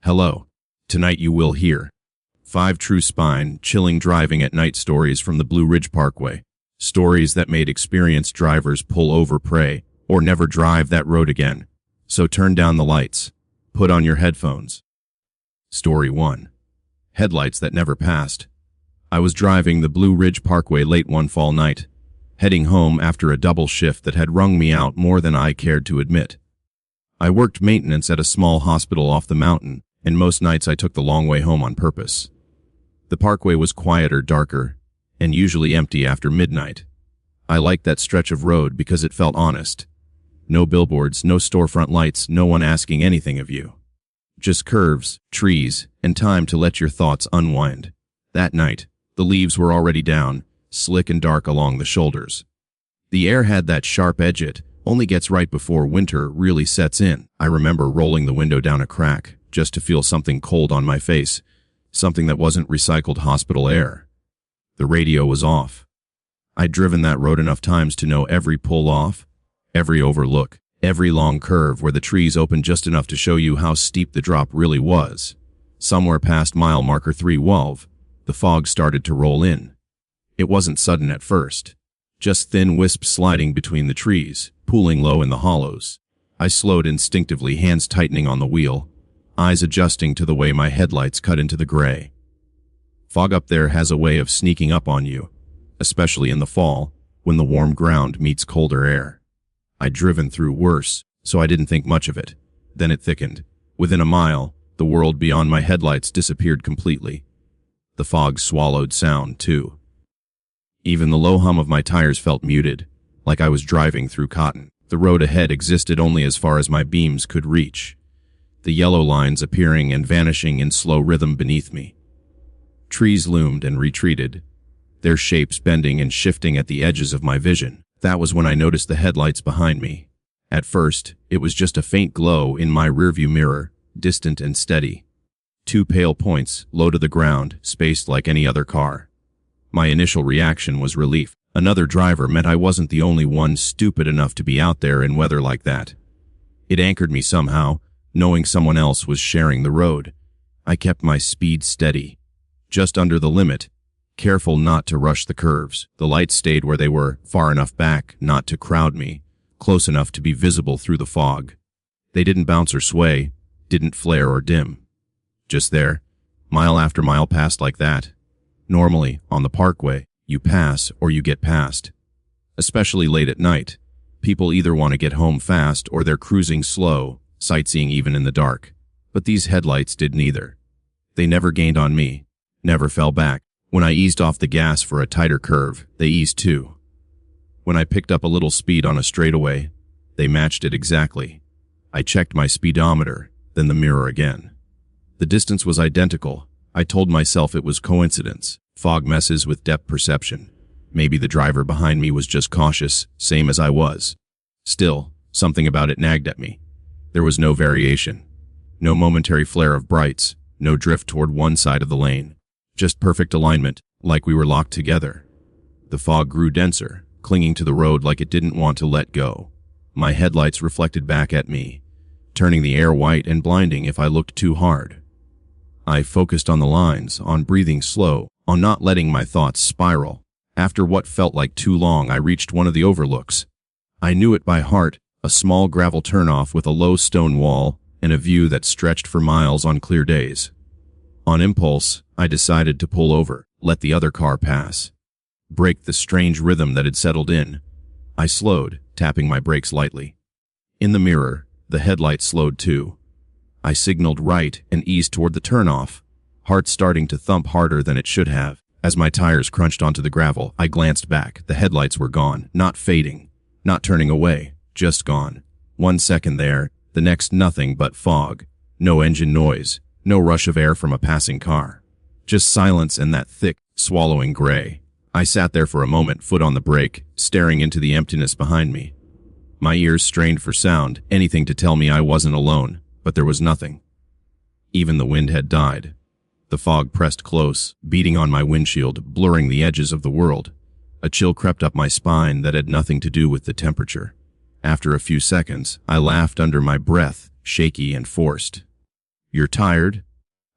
Hello. Tonight you will hear 5 true spine-chilling driving at night stories from the Blue Ridge Parkway. Stories that made experienced drivers pull over, pray, or never drive that road again. So turn down the lights. Put on your headphones. Story 1. Headlights that never passed. I was driving the Blue Ridge Parkway late one fall night, heading home after a double shift that had wrung me out more than I cared to admit. I worked maintenance at a small hospital off the mountain, and most nights I took the long way home on purpose. The Parkway was quieter, darker, and usually empty after midnight. I liked that stretch of road because it felt honest. No billboards, no storefront lights, no one asking anything of you. Just curves, trees, and time to let your thoughts unwind. That night, the leaves were already down, slick and dark along the shoulders. The air had that sharp edge it only gets right before winter really sets in. I remember rolling the window down a crack just to feel something cold on my face, something that wasn't recycled hospital air. The radio was off. I'd driven that road enough times to know every pull-off, every overlook, every long curve where the trees opened just enough to show you how steep the drop really was. Somewhere past mile marker 312, the fog started to roll in. It wasn't sudden at first, just thin wisps sliding between the trees, pooling low in the hollows. I slowed instinctively, hands tightening on the wheel, eyes adjusting to the way my headlights cut into the gray. Fog up there has a way of sneaking up on you, especially in the fall, when the warm ground meets colder air. I'd driven through worse, so I didn't think much of it. Then it thickened. Within a mile, the world beyond my headlights disappeared completely. The fog swallowed sound, too. Even the low hum of my tires felt muted, like I was driving through cotton. The road ahead existed only as far as my beams could reach, the yellow lines appearing and vanishing in slow rhythm beneath me. Trees loomed and retreated, their shapes bending and shifting at the edges of my vision. That was when I noticed the headlights behind me. At first, it was just a faint glow in my rearview mirror, distant and steady. 2 pale points, low to the ground, spaced like any other car. My initial reaction was relief. Another driver meant I wasn't the only one stupid enough to be out there in weather like that. It anchored me somehow, knowing someone else was sharing the road. I kept my speed steady, just under the limit, careful not to rush the curves. The lights stayed where they were, far enough back not to crowd me, close enough to be visible through the fog. They didn't bounce or sway, didn't flare or dim. Just there, mile after mile passed like that. Normally, on the Parkway, you pass or you get passed. Especially late at night, people either want to get home fast or they're cruising slow, sightseeing even in the dark. But these headlights did neither. They never gained on me, never fell back. When I eased off the gas for a tighter curve, they eased too. When I picked up a little speed on a straightaway, they matched it exactly. I checked my speedometer, then the mirror again. The distance was identical. I told myself it was coincidence. Fog messes with depth perception. Maybe the driver behind me was just cautious, same as I was. Still, something about it nagged at me. There was no variation. No momentary flare of brights, no drift toward one side of the lane. Just perfect alignment, like we were locked together. The fog grew denser, clinging to the road like it didn't want to let go. My headlights reflected back at me, turning the air white and blinding if I looked too hard. I focused on the lines, on breathing slow, on not letting my thoughts spiral. After what felt like too long, I reached one of the overlooks. I knew it by heart, a small gravel turnoff with a low stone wall and a view that stretched for miles on clear days. On impulse, I decided to pull over, let the other car pass, break the strange rhythm that had settled in. I slowed, tapping my brakes lightly. In the mirror, the headlights slowed too. I signaled right and eased toward the turnoff, heart starting to thump harder than it should have. As my tires crunched onto the gravel, I glanced back. The headlights were gone, not fading, not turning away, just gone. 1 second there, the next nothing but fog. No engine noise, no rush of air from a passing car. Just silence and that thick, swallowing gray. I sat there for a moment, foot on the brake, staring into the emptiness behind me. My ears strained for sound, anything to tell me I wasn't alone, but there was nothing. Even the wind had died. The fog pressed close, beating on my windshield, blurring the edges of the world. A chill crept up my spine that had nothing to do with the temperature. After a few seconds, I laughed under my breath, shaky and forced. You're tired?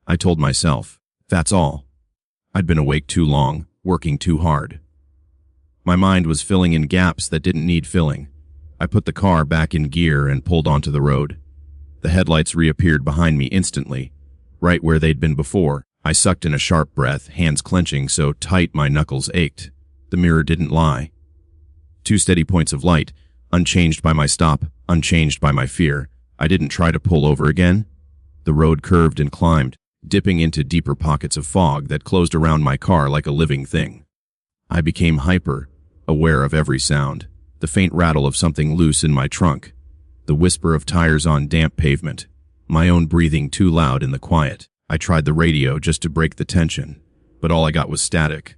I told myself. That's all. I'd been awake too long, working too hard. My mind was filling in gaps that didn't need filling. I put the car back in gear and pulled onto the road. The headlights reappeared behind me instantly, right where they'd been before. I sucked in a sharp breath, hands clenching so tight my knuckles ached. The mirror didn't lie. 2 steady points of light, unchanged by my stop, unchanged by my fear. I didn't try to pull over again. The road curved and climbed, dipping into deeper pockets of fog that closed around my car like a living thing. I became hyper, aware of every sound. The faint rattle of something loose in my trunk, the whisper of tires on damp pavement, my own breathing too loud in the quiet. I tried the radio just to break the tension, but all I got was static.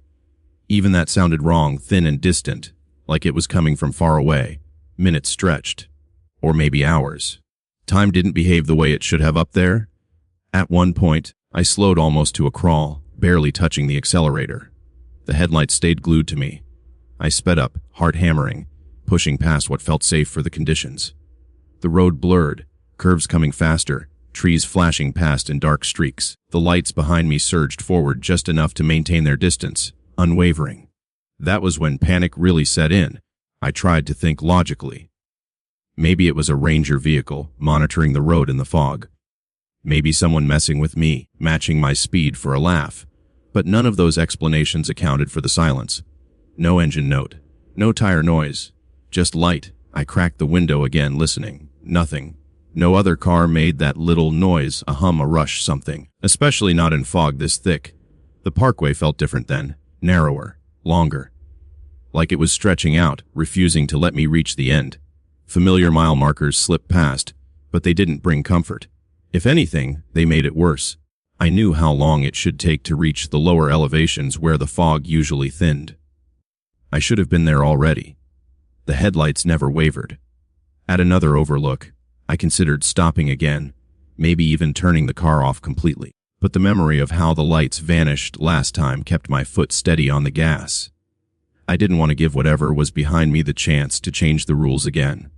Even that sounded wrong, thin and distant, like it was coming from far away. Minutes stretched, or maybe hours. Time didn't behave the way it should have up there. At one point, I slowed almost to a crawl, barely touching the accelerator. The headlights stayed glued to me. I sped up, heart hammering, pushing past what felt safe for the conditions. The road blurred, curves coming faster, trees flashing past in dark streaks. The lights behind me surged forward just enough to maintain their distance, unwavering. That was when panic really set in. I tried to think logically. Maybe it was a ranger vehicle monitoring the road in the fog. Maybe someone messing with me, matching my speed for a laugh. But none of those explanations accounted for the silence. No engine note, no tire noise, just light. I cracked the window again, listening. Nothing. No other car made that little noise, a hum, a rush, something. Especially not in fog this thick. The Parkway felt different then, narrower, longer. Like it was stretching out, refusing to let me reach the end. Familiar mile markers slipped past, but they didn't bring comfort. If anything, they made it worse. I knew how long it should take to reach the lower elevations where the fog usually thinned. I should have been there already. The headlights never wavered. At another overlook, I considered stopping again, maybe even turning the car off completely. But the memory of how the lights vanished last time kept my foot steady on the gas. I didn't want to give whatever was behind me the chance to change the rules again.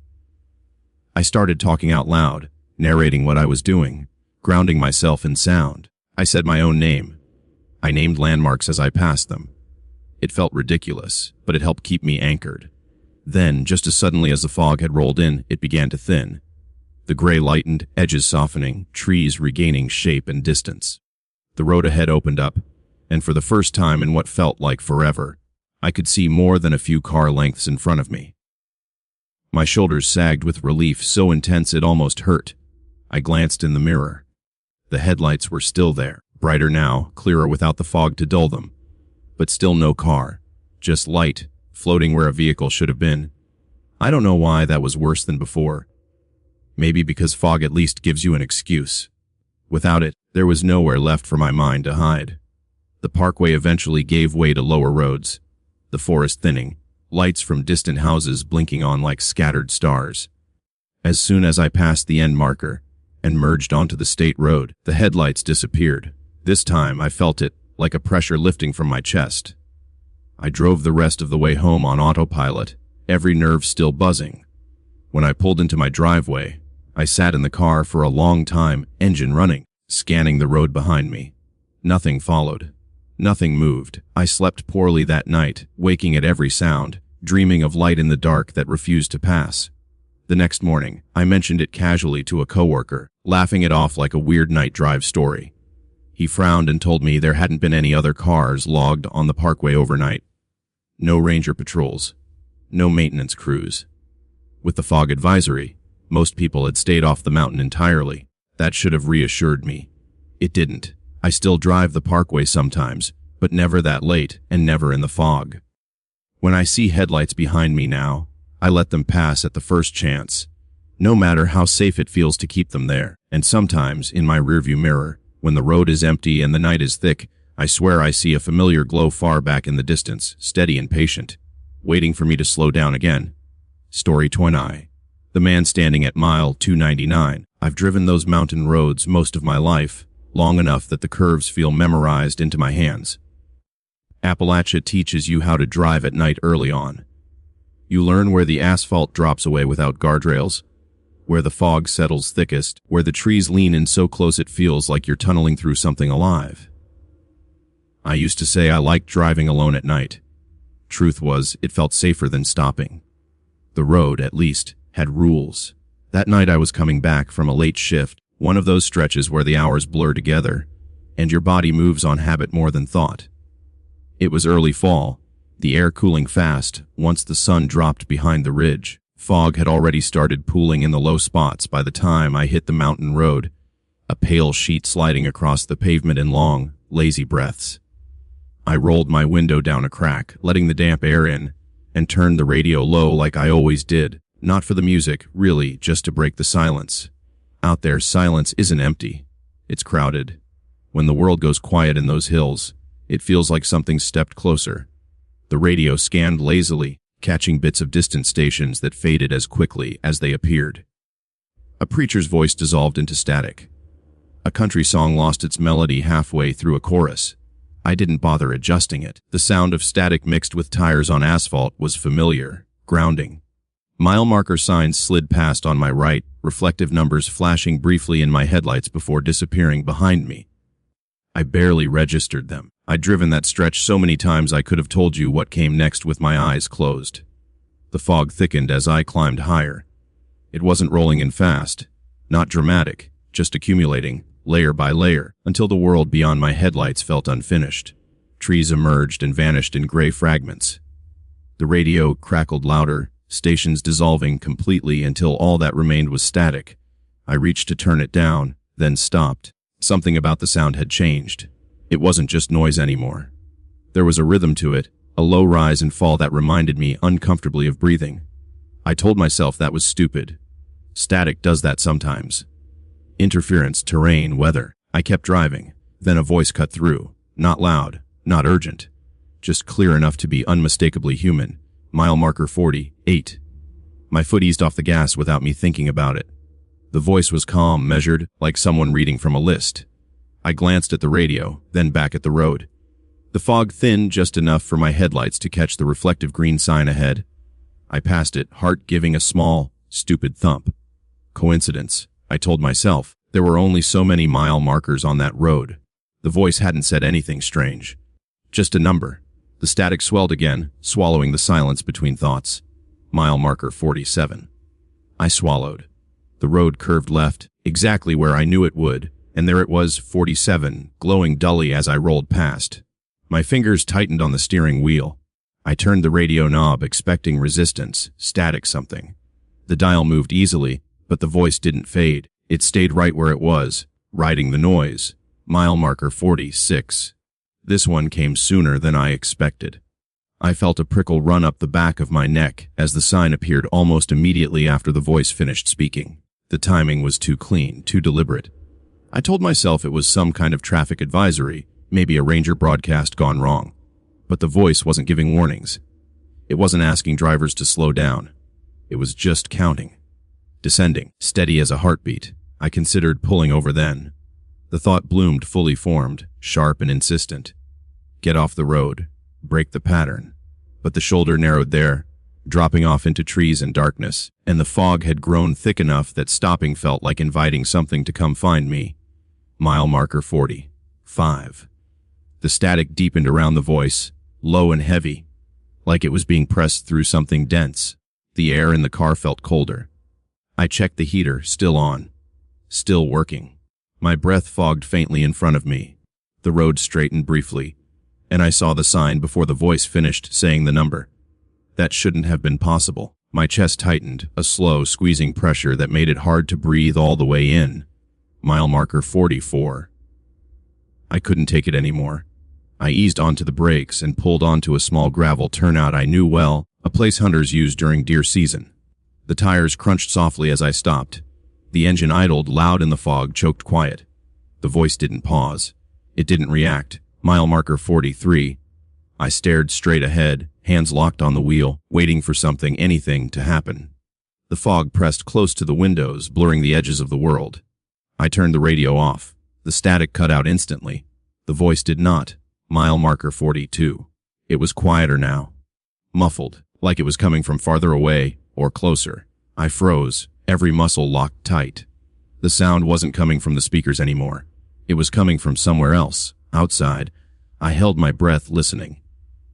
I started talking out loud, narrating what I was doing, grounding myself in sound. I said my own name. I named landmarks as I passed them. It felt ridiculous, but it helped keep me anchored. Then, just as suddenly as the fog had rolled in, it began to thin. The gray lightened, edges softening, trees regaining shape and distance. The road ahead opened up, and for the first time in what felt like forever, I could see more than a few car lengths in front of me. My shoulders sagged with relief so intense it almost hurt. I glanced in the mirror. The headlights were still there, brighter now, clearer without the fog to dull them. But still no car, just light, floating where a vehicle should have been. I don't know why that was worse than before. Maybe because fog at least gives you an excuse. Without it, there was nowhere left for my mind to hide. The Parkway eventually gave way to lower roads, the forest thinning, lights from distant houses blinking on like scattered stars. As soon as I passed the end marker and merged onto the state road, the headlights disappeared. This time I felt it, like a pressure lifting from my chest. I drove the rest of the way home on autopilot, every nerve still buzzing. When I pulled into my driveway, I sat in the car for a long time, engine running, scanning the road behind me. Nothing followed. Nothing moved. I slept poorly that night, waking at every sound, dreaming of light in the dark that refused to pass. The next morning, I mentioned it casually to a coworker, laughing it off like a weird night drive story. He frowned and told me there hadn't been any other cars logged on the Parkway overnight. No ranger patrols. No maintenance crews. With the fog advisory, most people had stayed off the mountain entirely. That should have reassured me. It didn't. I still drive the Parkway sometimes, but never that late and never in the fog. When I see headlights behind me now, I let them pass at the first chance, no matter how safe it feels to keep them there. And sometimes, in my rearview mirror, when the road is empty and the night is thick, I swear I see a familiar glow far back in the distance, steady and patient, waiting for me to slow down again. Story 20. The man standing at mile 299. I've driven those mountain roads most of my life, long enough that the curves feel memorized into my hands. Appalachia teaches you how to drive at night early on. You learn where the asphalt drops away without guardrails, where the fog settles thickest, where the trees lean in so close it feels like you're tunneling through something alive. I used to say I liked driving alone at night. Truth was, it felt safer than stopping. The road, at least, had rules. That night I was coming back from a late shift, one of those stretches where the hours blur together, and your body moves on habit more than thought. It was early fall, the air cooling fast once the sun dropped behind the ridge. Fog had already started pooling in the low spots by the time I hit the mountain road, a pale sheet sliding across the pavement in long, lazy breaths. I rolled my window down a crack, letting the damp air in, and turned the radio low like I always did, not for the music, really, just to break the silence. Out there, silence isn't empty. It's crowded. When the world goes quiet in those hills, it feels like something stepped closer. The radio scanned lazily, catching bits of distant stations that faded as quickly as they appeared. A preacher's voice dissolved into static. A country song lost its melody halfway through a chorus. I didn't bother adjusting it. The sound of static mixed with tires on asphalt was familiar, grounding. Mile marker signs slid past on my right, reflective numbers flashing briefly in my headlights before disappearing behind me. I barely registered them. I'd driven that stretch so many times I could have told you what came next with my eyes closed. The fog thickened as I climbed higher. It wasn't rolling in fast, not dramatic, just accumulating, layer by layer, until the world beyond my headlights felt unfinished. Trees emerged and vanished in gray fragments. The radio crackled louder, stations dissolving completely until all that remained was static. I reached to turn it down, then stopped. Something about the sound had changed. It wasn't just noise anymore. There was a rhythm to it, a low rise and fall that reminded me uncomfortably of breathing. I told myself that was stupid. Static does that sometimes. Interference, terrain, weather. I kept driving. Then a voice cut through. Not loud, not urgent. Just clear enough to be unmistakably human. Mile marker 48. My foot eased off the gas without me thinking about it. The voice was calm, measured, like someone reading from a list. I glanced at the radio, then back at the road. The fog thinned just enough for my headlights to catch the reflective green sign ahead. I passed it, heart giving a small, stupid thump. Coincidence, I told myself. There were only so many mile markers on that road. The voice hadn't said anything strange. Just a number. The static swelled again, swallowing the silence between thoughts. Mile marker 47. I swallowed. The road curved left, exactly where I knew it would, and there it was, 47, glowing dully as I rolled past. My fingers tightened on the steering wheel. I turned the radio knob, expecting resistance, static something. The dial moved easily, but the voice didn't fade. It stayed right where it was, riding the noise. Mile marker 46. This one came sooner than I expected. I felt a prickle run up the back of my neck as the sign appeared almost immediately after the voice finished speaking. The timing was too clean, too deliberate. I told myself it was some kind of traffic advisory, maybe a ranger broadcast gone wrong. But the voice wasn't giving warnings. It wasn't asking drivers to slow down. It was just counting. Descending, steady as a heartbeat. I considered pulling over then. The thought bloomed fully formed, sharp and insistent. Get off the road. Break the pattern. But the shoulder narrowed there, dropping off into trees and darkness, and the fog had grown thick enough that stopping felt like inviting something to come find me. Mile marker 45. The static deepened around the voice, low and heavy, like it was being pressed through something dense. The air in the car felt colder. I checked the heater, still on, still working. My breath fogged faintly in front of me. The road straightened briefly, and I saw the sign before the voice finished saying the number. That shouldn't have been possible. My chest tightened, a slow, squeezing pressure that made it hard to breathe all the way in. Mile marker 44. I couldn't take it anymore. I eased onto the brakes and pulled onto a small gravel turnout I knew well, a place hunters use during deer season. The tires crunched softly as I stopped. The engine idled, loud in the fog, choked quiet. The voice didn't pause. It didn't react. Mile marker 43. I stared straight ahead, hands locked on the wheel, waiting for something, anything, to happen. The fog pressed close to the windows, blurring the edges of the world. I turned the radio off. The static cut out instantly. The voice did not. Mile marker 42. It was quieter now. Muffled, like it was coming from farther away or closer. I froze, every muscle locked tight. The sound wasn't coming from the speakers anymore. It was coming from somewhere else, outside. I held my breath listening.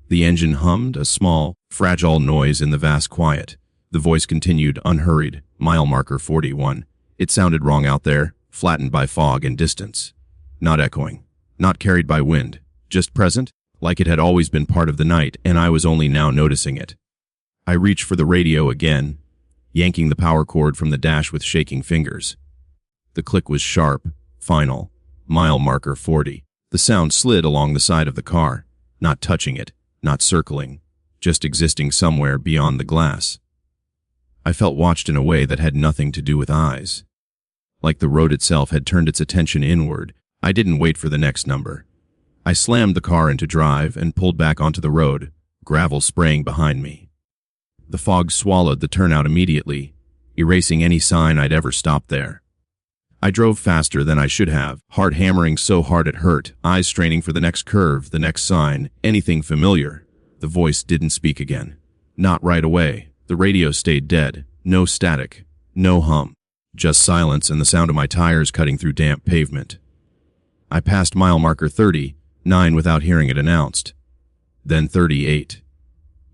The engine hummed, a small, fragile noise in the vast quiet. The voice continued, unhurried, mile marker 41. It sounded wrong out there, flattened by fog and distance. Not echoing, not carried by wind, just present, like it had always been part of the night, and I was only now noticing it. I reached for the radio again, yanking the power cord from the dash with shaking fingers. The click was sharp, final, mile marker 40. The sound slid along the side of the car, not touching it, not circling, just existing somewhere beyond the glass. I felt watched in a way that had nothing to do with eyes. Like the road itself had turned its attention inward. I didn't wait for the next number. I slammed the car into drive and pulled back onto the road, gravel spraying behind me. The fog swallowed the turnout immediately, erasing any sign I'd ever stopped there. I drove faster than I should have, heart hammering so hard it hurt, eyes straining for the next curve, the next sign, anything familiar. The voice didn't speak again. Not right away. The radio stayed dead. No static. No hum. Just silence and the sound of my tires cutting through damp pavement. I passed mile marker 39 without hearing it announced. Then 38.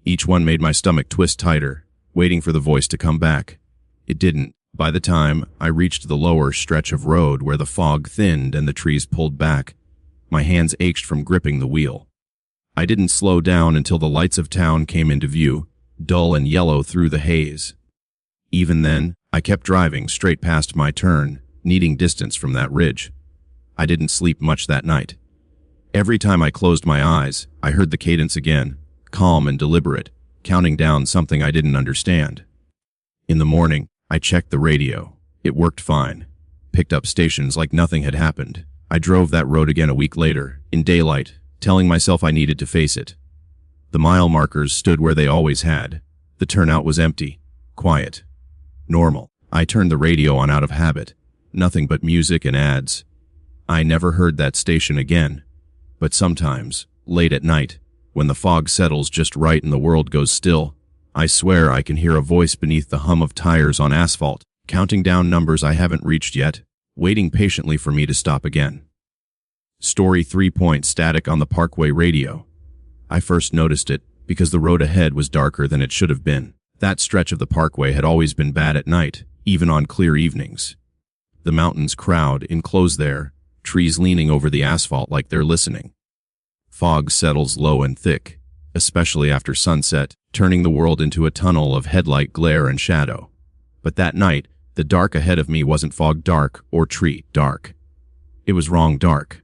Each one made my stomach twist tighter, waiting for the voice to come back. It didn't. By the time I reached the lower stretch of road where the fog thinned and the trees pulled back, my hands ached from gripping the wheel. I didn't slow down until the lights of town came into view, dull and yellow through the haze. Even then, I kept driving straight past my turn, needing distance from that ridge. I didn't sleep much that night. Every time I closed my eyes, I heard the cadence again, calm and deliberate, counting down something I didn't understand. In the morning, I checked the radio. It worked fine. Picked up stations like nothing had happened. I drove that road again a week later, in daylight, telling myself I needed to face it. The mile markers stood where they always had. The turnout was empty, quiet, normal. I turned the radio on out of habit. Nothing but music and ads. I never heard that station again. But sometimes, late at night, when the fog settles just right and the world goes still, I swear I can hear a voice beneath the hum of tires on asphalt, counting down numbers I haven't reached yet, waiting patiently for me to stop again. Story 3. Static on the Parkway radio. I first noticed it because the road ahead was darker than it should have been. That stretch of the Parkway had always been bad at night, even on clear evenings. The mountains crowd, enclosed there, trees leaning over the asphalt like they're listening. Fog settles low and thick, especially after sunset, turning the world into a tunnel of headlight glare and shadow. But that night, the dark ahead of me wasn't fog dark or tree dark. It was wrong dark.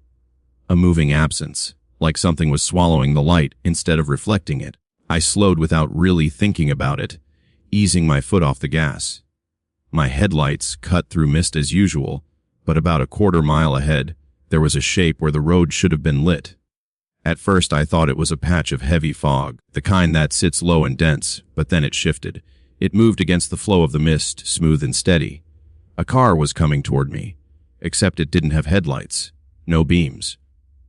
A moving absence, like something was swallowing the light instead of reflecting it. I slowed without really thinking about it, easing my foot off the gas. My headlights cut through mist as usual, but about a quarter mile ahead, there was a shape where the road should have been lit. At first I thought it was a patch of heavy fog, the kind that sits low and dense, but then it shifted. It moved against the flow of the mist, smooth and steady. A car was coming toward me, except it didn't have headlights. No beams.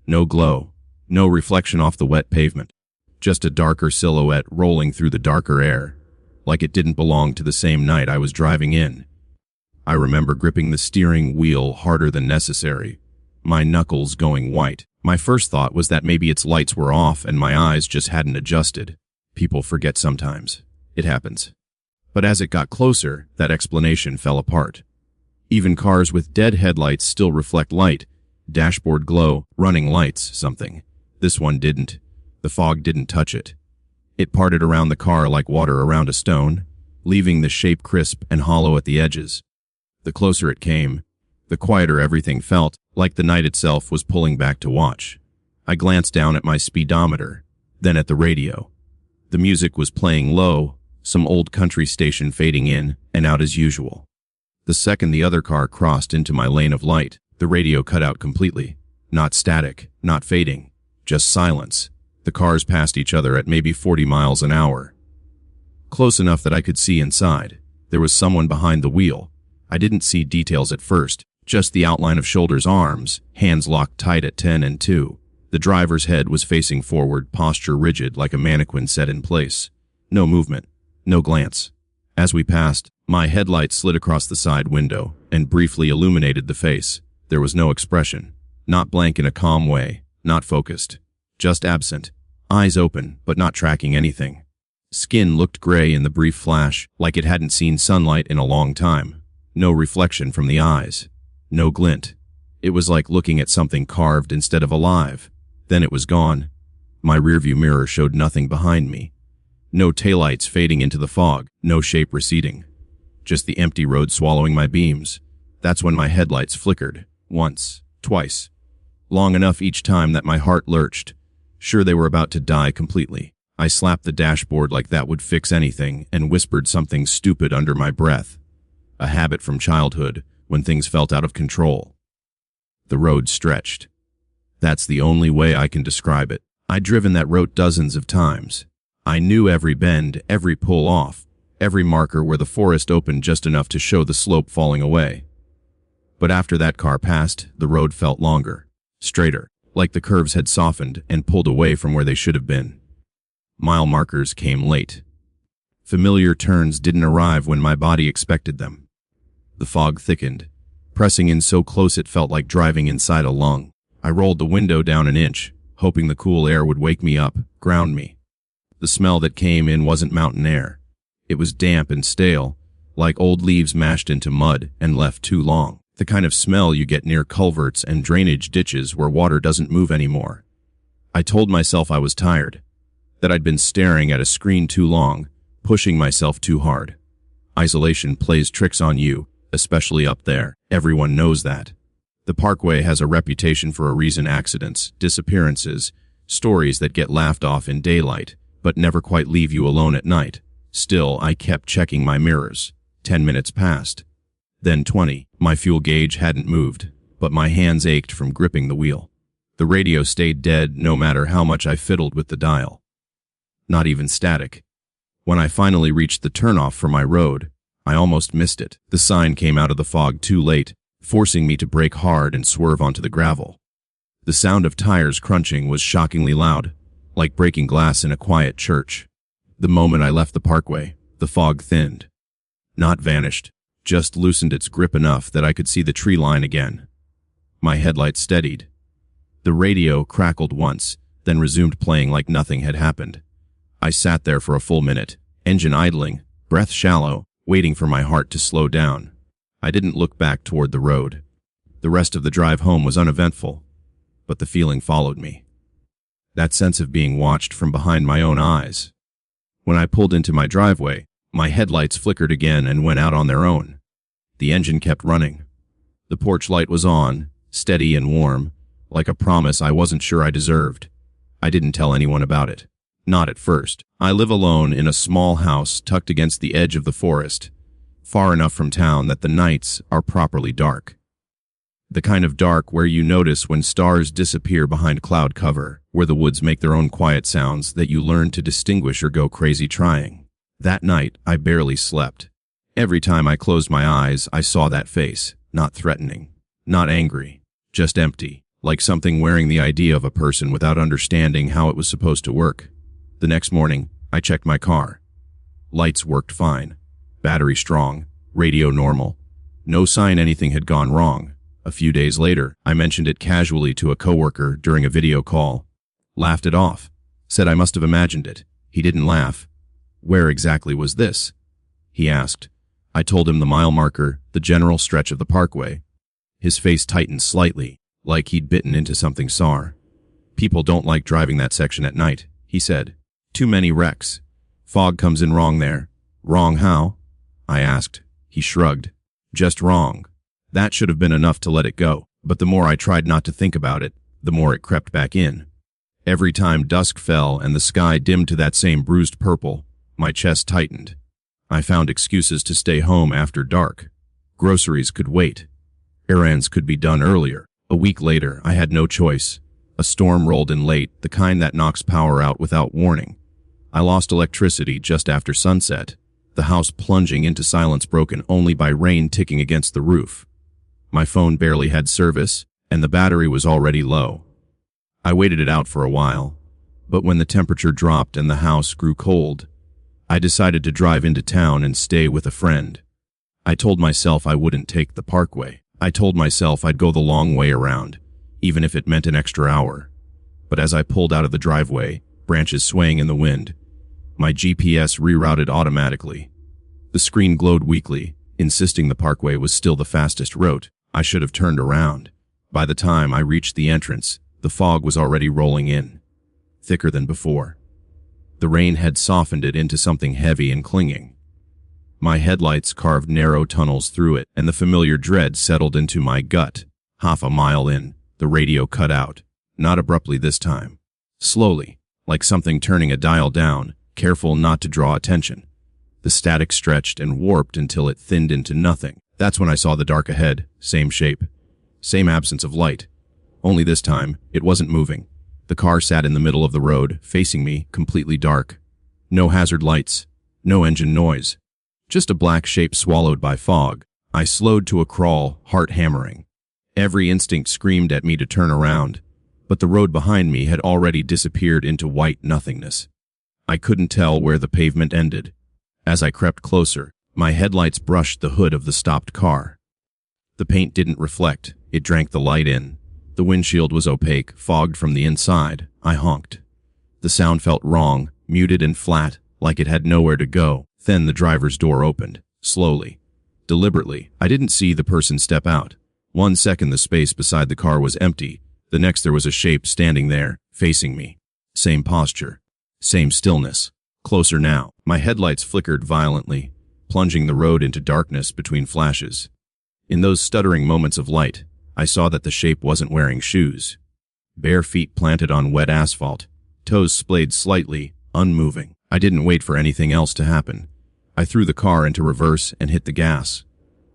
No glow. No reflection off the wet pavement. Just a darker silhouette rolling through the darker air, like it didn't belong to the same night I was driving in. I remember gripping the steering wheel harder than necessary, my knuckles going white. My first thought was that maybe its lights were off and my eyes just hadn't adjusted. People forget sometimes. It happens. But as it got closer, that explanation fell apart. Even cars with dead headlights still reflect light. Dashboard glow, running lights, something. This one didn't. The fog didn't touch it. It parted around the car like water around a stone, leaving the shape crisp and hollow at the edges. The closer it came, the quieter everything felt, like the night itself was pulling back to watch. I glanced down at my speedometer, then at the radio. The music was playing low, some old country station fading in and out as usual. The second the other car crossed into my lane of light, the radio cut out completely. Not static, not fading, just silence. The cars passed each other at maybe 40 miles an hour. Close enough that I could see inside. There was someone behind the wheel. I didn't see details at first, just the outline of shoulders, arms, hands locked tight at 10 and 2. The driver's head was facing forward, posture rigid like a mannequin set in place. No movement, no glance. As we passed, My headlight slid across the side window and briefly illuminated the face. There was no expression, not blank in a calm way, not focused, just absent, eyes open but not tracking anything. Skin looked gray in the brief flash, like it hadn't seen sunlight in a long time. No reflection from the eyes, no glint. It was like looking at something carved instead of alive. Then it was gone. My rearview mirror showed nothing behind me. No taillights fading into the fog, no shape receding. Just the empty road swallowing my beams. That's when my headlights flickered. Once, twice. Long enough each time that my heart lurched. Sure they were about to die completely. I slapped the dashboard like that would fix anything and whispered something stupid under my breath. A habit from childhood, when things felt out of control. The road stretched. That's the only way I can describe it. I'd driven that road dozens of times. I knew every bend, every pull-off, every marker where the forest opened just enough to show the slope falling away. But after that car passed, the road felt longer, straighter, like the curves had softened and pulled away from where they should have been. Mile markers came late. Familiar turns didn't arrive when my body expected them. The fog thickened, pressing in so close it felt like driving inside a lung. I rolled the window down an inch, hoping the cool air would wake me up, ground me. The smell that came in wasn't mountain air. It was damp and stale, like old leaves mashed into mud and left too long. The kind of smell you get near culverts and drainage ditches where water doesn't move anymore. I told myself I was tired, that I'd been staring at a screen too long, pushing myself too hard. Isolation plays tricks on you, especially up there. Everyone knows that. The Parkway has a reputation for a reason: accidents, disappearances, stories that get laughed off in daylight, but never quite leave you alone at night. Still, I kept checking my mirrors. 10 minutes passed. Then 20. My fuel gauge hadn't moved, but my hands ached from gripping the wheel. The radio stayed dead no matter how much I fiddled with the dial. Not even static. When I finally reached the turnoff for my road, I almost missed it. The sign came out of the fog too late, forcing me to brake hard and swerve onto the gravel. The sound of tires crunching was shockingly loud, like breaking glass in a quiet church. The moment I left the Parkway, the fog thinned. Not vanished, just loosened its grip enough that I could see the tree line again. My headlights steadied. The radio crackled once, then resumed playing like nothing had happened. I sat there for a full minute, engine idling, breath shallow, waiting for my heart to slow down. I didn't look back toward the road. The rest of the drive home was uneventful, but the feeling followed me. That sense of being watched from behind my own eyes. When I pulled into my driveway, my headlights flickered again and went out on their own. The engine kept running. The porch light was on, steady and warm, like a promise I wasn't sure I deserved. I didn't tell anyone about it. Not at first. I live alone in a small house tucked against the edge of the forest, far enough from town that the nights are properly dark. The kind of dark where you notice when stars disappear behind cloud cover, where the woods make their own quiet sounds that you learn to distinguish or go crazy trying. That night, I barely slept. Every time I closed my eyes, I saw that face, not threatening, not angry, just empty, like something wearing the idea of a person without understanding how it was supposed to work. The next morning, I checked my car. Lights worked fine, battery strong, radio normal. No sign anything had gone wrong. A few days later, I mentioned it casually to a coworker during a video call. Laughed it off. Said I must have imagined it. He didn't laugh. Where exactly was this? He asked. I told him the mile marker, the general stretch of the Parkway. His face tightened slightly, like he'd bitten into something sour. People don't like driving that section at night, he said. Too many wrecks. Fog comes in wrong there. Wrong how? I asked. He shrugged. Just wrong. That should have been enough to let it go, but the more I tried not to think about it, the more it crept back in. Every time dusk fell and the sky dimmed to that same bruised purple, my chest tightened. I found excuses to stay home after dark. Groceries could wait. Errands could be done earlier. A week later, I had no choice. A storm rolled in late, the kind that knocks power out without warning. I lost electricity just after sunset, the house plunging into silence broken only by rain ticking against the roof. My phone barely had service, and the battery was already low. I waited it out for a while, but when the temperature dropped and the house grew cold, I decided to drive into town and stay with a friend. I told myself I wouldn't take the Parkway. I told myself I'd go the long way around, even if it meant an extra hour. But as I pulled out of the driveway, branches swaying in the wind, my GPS rerouted automatically. The screen glowed weakly, insisting the Parkway was still the fastest route. I should have turned around. By the time I reached the entrance, the fog was already rolling in, thicker than before. The rain had softened it into something heavy and clinging. My headlights carved narrow tunnels through it, and the familiar dread settled into my gut. Half a mile in, the radio cut out, not abruptly this time. Slowly, like something turning a dial down, careful not to draw attention. The static stretched and warped until it thinned into nothing. That's when I saw the dark ahead, same shape, same absence of light. Only this time, it wasn't moving. The car sat in the middle of the road, facing me, completely dark. No hazard lights, no engine noise. Just a black shape swallowed by fog. I slowed to a crawl, heart hammering. Every instinct screamed at me to turn around, but the road behind me had already disappeared into white nothingness. I couldn't tell where the pavement ended. As I crept closer, my headlights brushed the hood of the stopped car. The paint didn't reflect, it drank the light in. The windshield was opaque, fogged from the inside. I honked. The sound felt wrong, muted and flat, like it had nowhere to go. Then the driver's door opened, slowly, deliberately. I didn't see the person step out. 1 second the space beside the car was empty. The next there was a shape standing there, facing me. Same posture, same stillness. Closer now. My headlights flickered violently, plunging the road into darkness between flashes. In those stuttering moments of light, I saw that the shape wasn't wearing shoes. Bare feet planted on wet asphalt, toes splayed slightly, unmoving. I didn't wait for anything else to happen. I threw the car into reverse and hit the gas.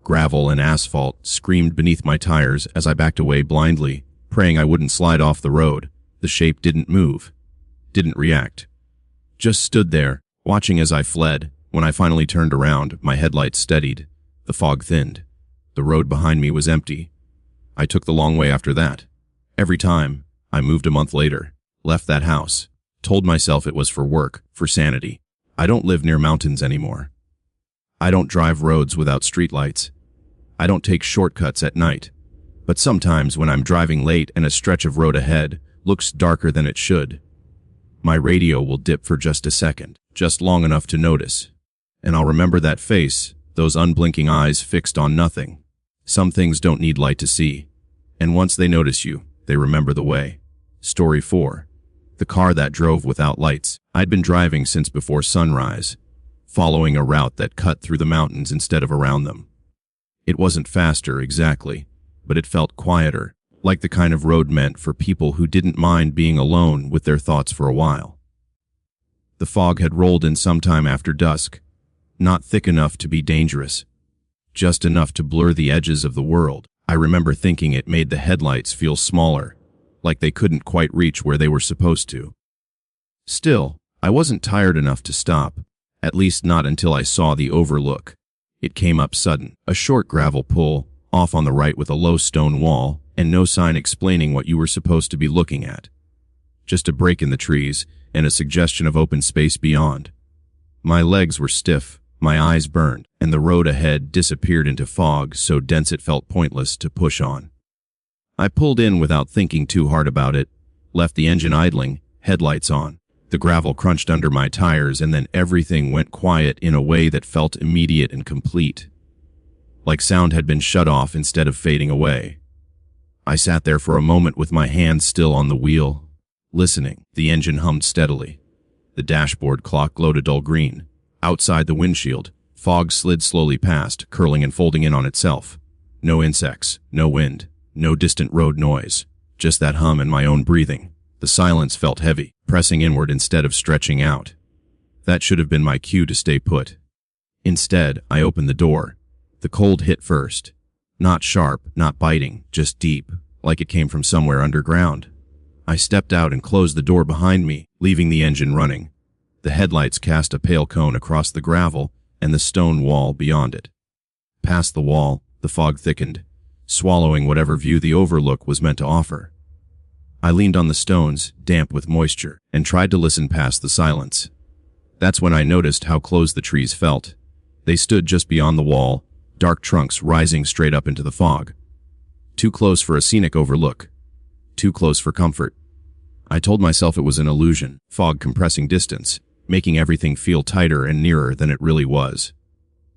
Gravel and asphalt screamed beneath my tires as I backed away blindly, praying I wouldn't slide off the road. The shape didn't move, didn't react. Just stood there, watching as I fled. When I finally turned around, my headlights steadied. The fog thinned. The road behind me was empty. I took the long way after that. Every time, I moved a month later, left that house, told myself it was for work, for sanity. I don't live near mountains anymore. I don't drive roads without streetlights. I don't take shortcuts at night. But sometimes when I'm driving late and a stretch of road ahead looks darker than it should, my radio will dip for just a second, just long enough to notice. And I'll remember that face, those unblinking eyes fixed on nothing. Some things don't need light to see. And once they notice you, they remember the way. Story 4. The car that drove without lights. I'd been driving since before sunrise, following a route that cut through the mountains instead of around them. It wasn't faster exactly, but it felt quieter, like the kind of road meant for people who didn't mind being alone with their thoughts for a while. The fog had rolled in sometime after dusk, not thick enough to be dangerous, just enough to blur the edges of the world. I remember thinking it made the headlights feel smaller, like they couldn't quite reach where they were supposed to. Still, I wasn't tired enough to stop, at least not until I saw the overlook. It came up sudden, a short gravel pull, off on the right with a low stone wall, and no sign explaining what you were supposed to be looking at. Just a break in the trees, and a suggestion of open space beyond. My legs were stiff, my eyes burned, and the road ahead disappeared into fog so dense it felt pointless to push on. I pulled in without thinking too hard about it, left the engine idling, headlights on. The gravel crunched under my tires, and then everything went quiet in a way that felt immediate and complete. Like sound had been shut off instead of fading away. I sat there for a moment with my hands still on the wheel, listening. The engine hummed steadily. The dashboard clock glowed a dull green. Outside the windshield, fog slid slowly past, curling and folding in on itself. No insects, no wind, no distant road noise, just that hum and my own breathing. The silence felt heavy, pressing inward instead of stretching out. That should have been my cue to stay put. Instead, I opened the door. The cold hit first. Not sharp, not biting, just deep, like it came from somewhere underground. I stepped out and closed the door behind me, leaving the engine running. The headlights cast a pale cone across the gravel and the stone wall beyond it. Past the wall, the fog thickened, swallowing whatever view the overlook was meant to offer. I leaned on the stones, damp with moisture, and tried to listen past the silence. That's when I noticed how close the trees felt. They stood just beyond the wall, dark trunks rising straight up into the fog. Too close for a scenic overlook. Too close for comfort. I told myself it was an illusion, fog compressing distance, making everything feel tighter and nearer than it really was.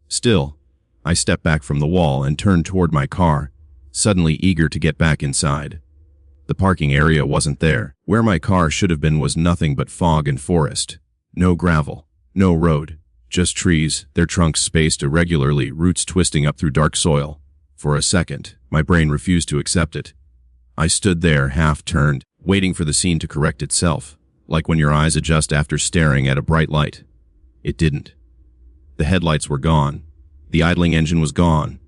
Still, I stepped back from the wall and turned toward my car, suddenly eager to get back inside. The parking area wasn't there. Where my car should have been was nothing but fog and forest. No gravel, no road, just trees, their trunks spaced irregularly, roots twisting up through dark soil. For a second, my brain refused to accept it. I stood there, half-turned, waiting for the scene to correct itself, like when your eyes adjust after staring at a bright light. It didn't. The headlights were gone. The idling engine was gone.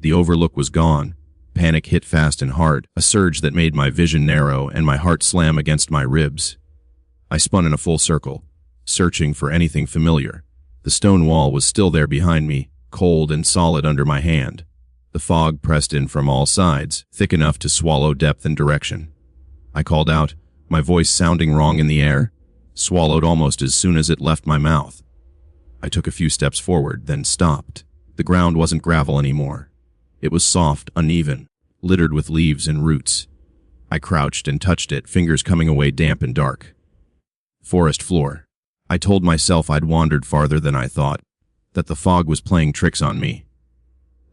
The overlook was gone. Panic hit fast and hard, a surge that made my vision narrow and my heart slam against my ribs. I spun in a full circle, searching for anything familiar. The stone wall was still there behind me, cold and solid under my hand. The fog pressed in from all sides, thick enough to swallow depth and direction. I called out, my voice sounding wrong in the air, swallowed almost as soon as it left my mouth. I took a few steps forward, then stopped. The ground wasn't gravel anymore. It was soft, uneven, littered with leaves and roots. I crouched and touched it, fingers coming away damp and dark. Forest floor. I told myself I'd wandered farther than I thought, that the fog was playing tricks on me.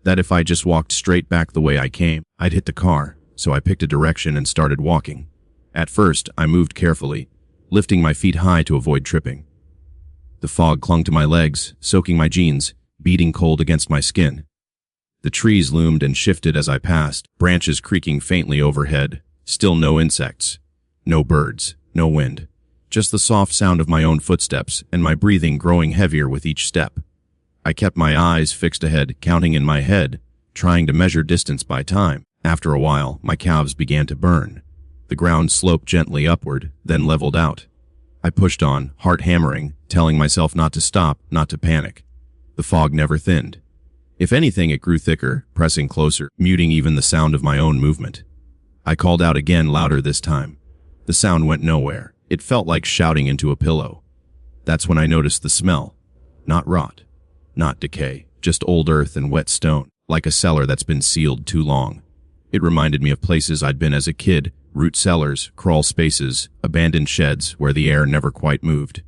That if I just walked straight back the way I came, I'd hit the car, so I picked a direction and started walking. At first, I moved carefully, lifting my feet high to avoid tripping. The fog clung to my legs, soaking my jeans, beating cold against my skin. The trees loomed and shifted as I passed, branches creaking faintly overhead. Still no insects, no birds, no wind. Just the soft sound of my own footsteps and my breathing growing heavier with each step. I kept my eyes fixed ahead, counting in my head, trying to measure distance by time. After a while, my calves began to burn. The ground sloped gently upward, then leveled out. I pushed on, heart hammering, telling myself not to stop, not to panic. The fog never thinned. If anything, it grew thicker, pressing closer, muting even the sound of my own movement. I called out again, louder this time. The sound went nowhere. It felt like shouting into a pillow. That's when I noticed the smell. Not rot, not decay, just old earth and wet stone, like a cellar that's been sealed too long. It reminded me of places I'd been as a kid, root cellars, crawl spaces, abandoned sheds where the air never quite moved.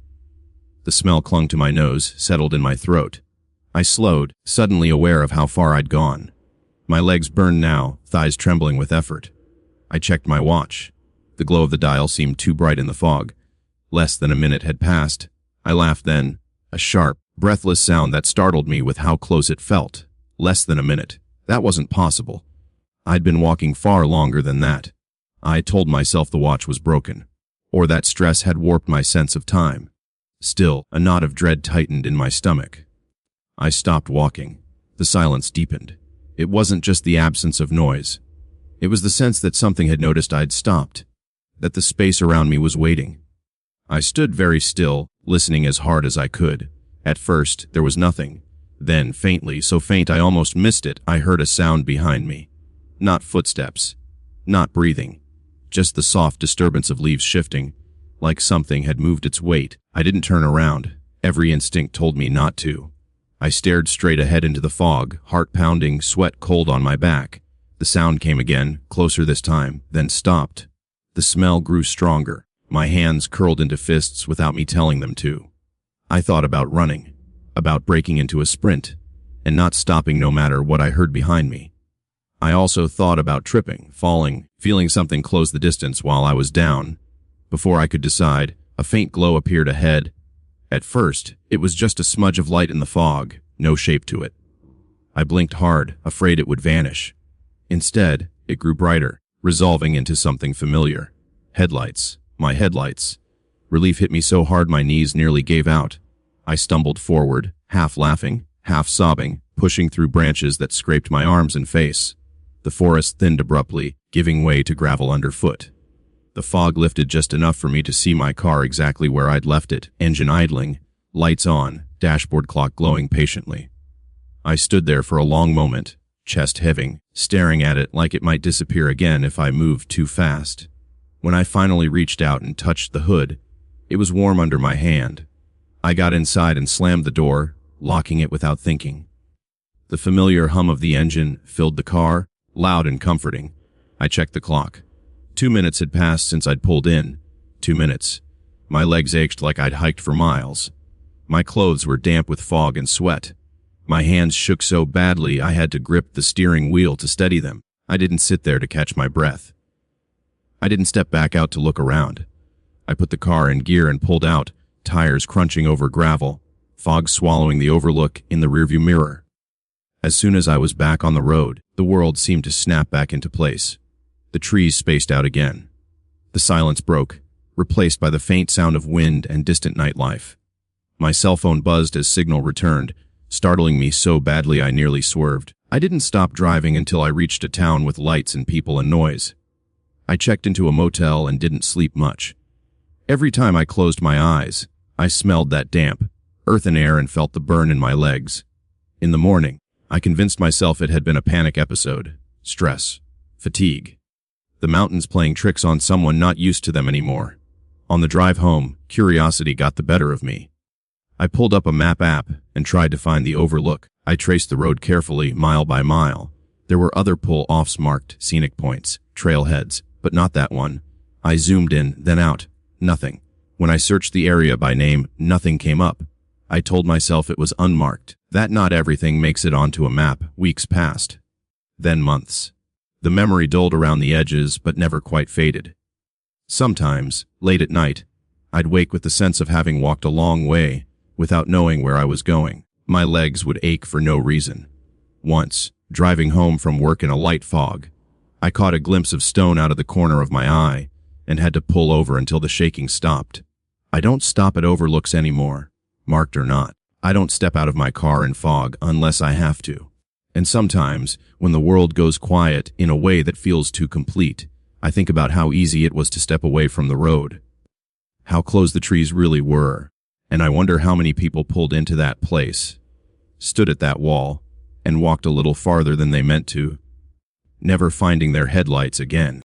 The smell clung to my nose, settled in my throat. I slowed, suddenly aware of how far I'd gone. My legs burned now, thighs trembling with effort. I checked my watch. The glow of the dial seemed too bright in the fog. Less than a minute had passed. I laughed then, a sharp, breathless sound that startled me with how close it felt. Less than a minute. That wasn't possible. I'd been walking far longer than that. I told myself the watch was broken, or that stress had warped my sense of time. Still, a knot of dread tightened in my stomach. I stopped walking. The silence deepened. It wasn't just the absence of noise. It was the sense that something had noticed I'd stopped, that the space around me was waiting. I stood very still, listening as hard as I could. At first, there was nothing. Then, faintly, so faint I almost missed it, I heard a sound behind me. Not footsteps, not breathing, just the soft disturbance of leaves shifting, like something had moved its weight. I didn't turn around. Every instinct told me not to. I stared straight ahead into the fog, heart pounding, sweat cold on my back. The sound came again, closer this time, then stopped. The smell grew stronger. My hands curled into fists without me telling them to. I thought about running, about breaking into a sprint, and not stopping no matter what I heard behind me. I also thought about tripping, falling, feeling something close the distance while I was down. Before I could decide, a faint glow appeared ahead. At first, it was just a smudge of light in the fog, no shape to it. I blinked hard, afraid it would vanish. Instead, it grew brighter, resolving into something familiar. Headlights. My headlights. Relief hit me so hard my knees nearly gave out. I stumbled forward, half laughing, half sobbing, pushing through branches that scraped my arms and face. The forest thinned abruptly, giving way to gravel underfoot. The fog lifted just enough for me to see my car exactly where I'd left it, engine idling, lights on, dashboard clock glowing patiently. I stood there for a long moment, chest heaving, staring at it like it might disappear again if I moved too fast. When I finally reached out and touched the hood, it was warm under my hand. I got inside and slammed the door, locking it without thinking. The familiar hum of the engine filled the car, loud and comforting. I checked the clock. 2 minutes had passed since I'd pulled in. 2 minutes. My legs ached like I'd hiked for miles. My clothes were damp with fog and sweat. My hands shook so badly I had to grip the steering wheel to steady them. I didn't sit there to catch my breath. I didn't step back out to look around. I put the car in gear and pulled out, tires crunching over gravel, fog swallowing the overlook in the rearview mirror. As soon as I was back on the road, the world seemed to snap back into place. The trees spaced out again. The silence broke, replaced by the faint sound of wind and distant nightlife. My cell phone buzzed as signal returned, startling me so badly I nearly swerved. I didn't stop driving until I reached a town with lights and people and noise. I checked into a motel and didn't sleep much. Every time I closed my eyes, I smelled that damp, earthen air and felt the burn in my legs. In the morning, I convinced myself it had been a panic episode, stress, fatigue. The mountains playing tricks on someone not used to them anymore. On the drive home, curiosity got the better of me. I pulled up a map app and tried to find the overlook. I traced the road carefully, mile by mile. There were other pull-offs marked, scenic points, trailheads, but not that one. I zoomed in, then out. Nothing. When I searched the area by name, nothing came up. I told myself it was unmarked, that not everything makes it onto a map. Weeks passed. Then months. The memory dulled around the edges, but never quite faded. Sometimes, late at night, I'd wake with the sense of having walked a long way without knowing where I was going. My legs would ache for no reason. Once, driving home from work in a light fog, I caught a glimpse of stone out of the corner of my eye and had to pull over until the shaking stopped. I don't stop at overlooks anymore, marked or not. I don't step out of my car in fog unless I have to. And sometimes, when the world goes quiet in a way that feels too complete, I think about how easy it was to step away from the road. How close the trees really were. And I wonder how many people pulled into that place, stood at that wall, and walked a little farther than they meant to, never finding their headlights again.